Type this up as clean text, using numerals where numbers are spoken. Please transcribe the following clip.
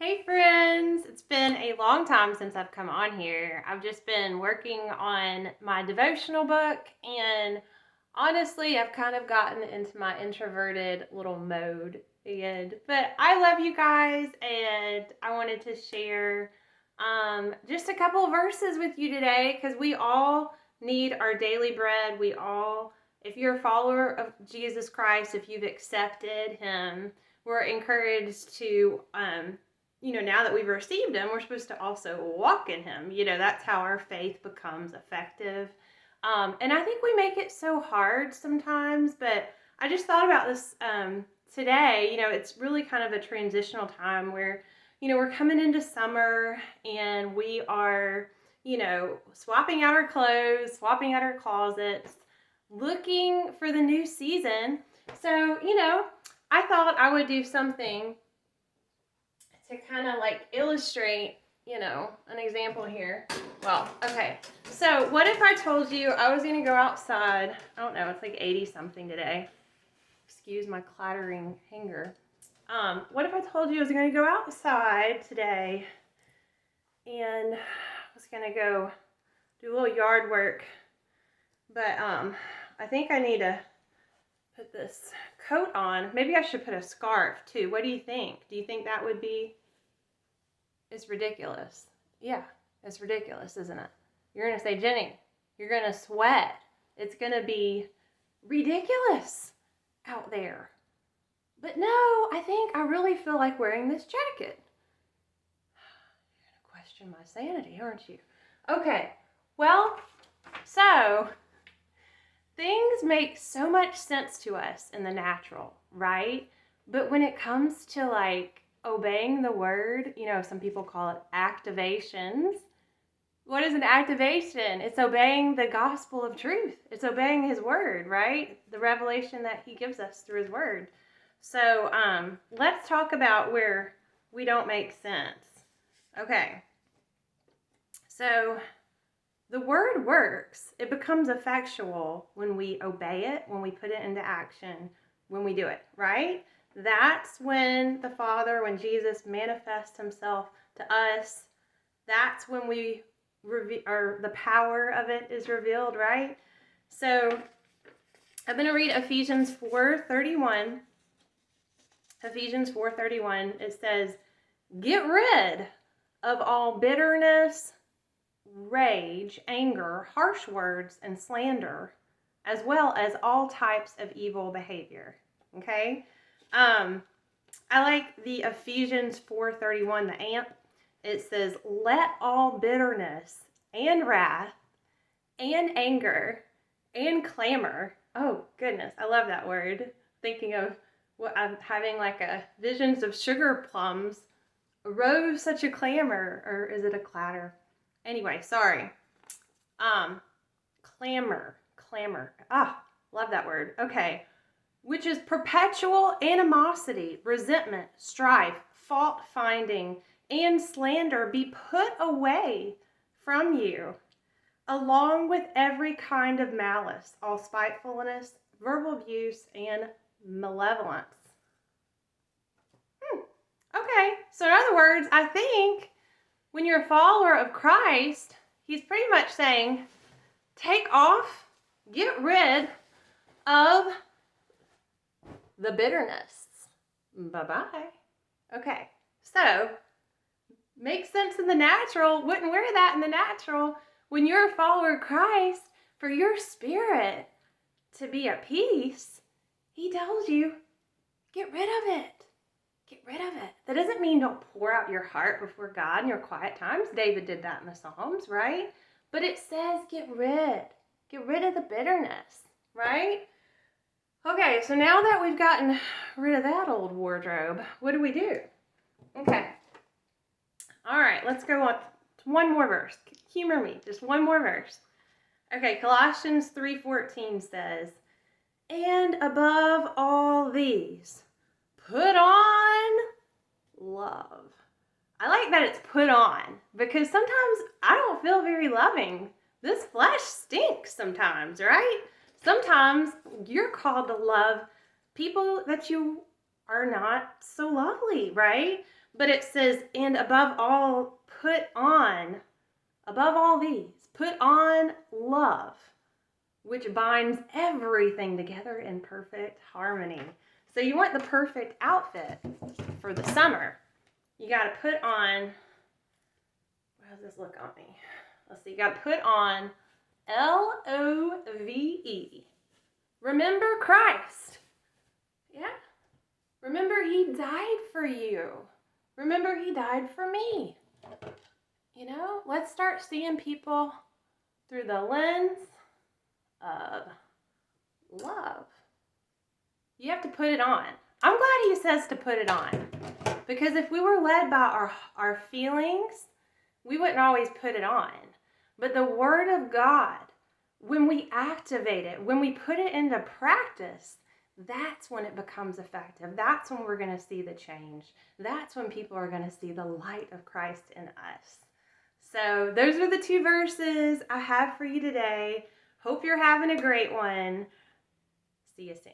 Hey friends, it's been a long time since I've come on here. I've just been working on my devotional book, and honestly, I've kind of gotten into my introverted little mode. But I love you guys, and I wanted to share just a couple of verses with you today because we all need our daily bread. If you're a follower of Jesus Christ, if you've accepted Him, we're encouraged to now that we've received him, we're supposed to also walk in him. That's how our faith becomes effective. And I think we make it so hard sometimes, but I just thought about this today. It's really kind of a transitional time where, we're coming into summer and we are, swapping out our clothes, swapping out our closets, looking for the new season. So, I thought I would do something to kind of like illustrate, an example here. Well, okay. So what if I told you I was going to go outside? I don't know. It's like 80 something today. Excuse my clattering hanger. What if I told you I was going to go outside today and I was going to go do a little yard work, but I think I need to put this coat on. Maybe I should put a scarf too. What do you think? Do you think that would be? It's ridiculous. Yeah, it's ridiculous, isn't it? You're going to say, Jenny, you're going to sweat. It's going to be ridiculous out there. But no, I really feel like wearing this jacket. You're going to question my sanity, aren't you? Okay, well, so things make so much sense to us in the natural, right? But when it comes to like obeying the word, some people call it activations. What is an activation? It's obeying the gospel of truth. It's obeying his word, right? The revelation that he gives us through his word. So let's talk about where we don't make sense. Okay. So the word works. It becomes effectual when we obey it, when we put it into action, when we do it, right? That's when when Jesus manifests himself to us. That's when the power of it is revealed, right? So I'm going to read Ephesians 4:31. Ephesians 4:31, it says, get rid of all bitterness, rage, anger, harsh words, and slander, as well as all types of evil behavior. Okay? I like the Ephesians 4:31, the AMP. It says, let all bitterness and wrath and anger and clamor. Oh, goodness. I love that word. Thinking of what I'm having like a visions of sugar plums. Arose such a clamor, or is it a clatter? Anyway, sorry. Clamor. Love that word. Okay. Which is perpetual animosity, resentment, strife, fault-finding, and slander be put away from you, along with every kind of malice, all spitefulness, verbal abuse, and malevolence. Okay, so in other words, I think when you're a follower of Christ, he's pretty much saying, take off, get rid of the bitterness. Bye-bye. Okay, so makes sense in the natural. Wouldn't wear that in the natural. When you're a follower of Christ, for your spirit to be at peace, he tells you, get rid of it. Get rid of it. That doesn't mean don't pour out your heart before God in your quiet times. David did that in the Psalms, right? But it says get rid of the bitterness, right? Okay, so now that we've gotten rid of that old wardrobe, what do we do? Okay. All right, let's go on to one more verse. Humor me, just one more verse. Okay, Colossians 3:14 says, and above all these, put on love. I like that it's put on because sometimes I don't feel very loving. This flesh stinks sometimes, right? Sometimes you're called to love people that you are not so lovely, right? But it says, and above all, above all these, put on love, which binds everything together in perfect harmony. So you want the perfect outfit for the summer. You got to put on, how does this look on me? Let's see, you got to put on LOVE. Remember Christ. Yeah. Remember he died for you. Remember he died for me. You know, let's start seeing people through the lens of love. You have to put it on. I'm glad he says to put it on. Because if we were led by our feelings, we wouldn't always put it on. But the Word of God, when we activate it, when we put it into practice, that's when it becomes effective. That's when we're going to see the change. That's when people are going to see the light of Christ in us. So those are the 2 verses I have for you today. Hope you're having a great one. See you soon.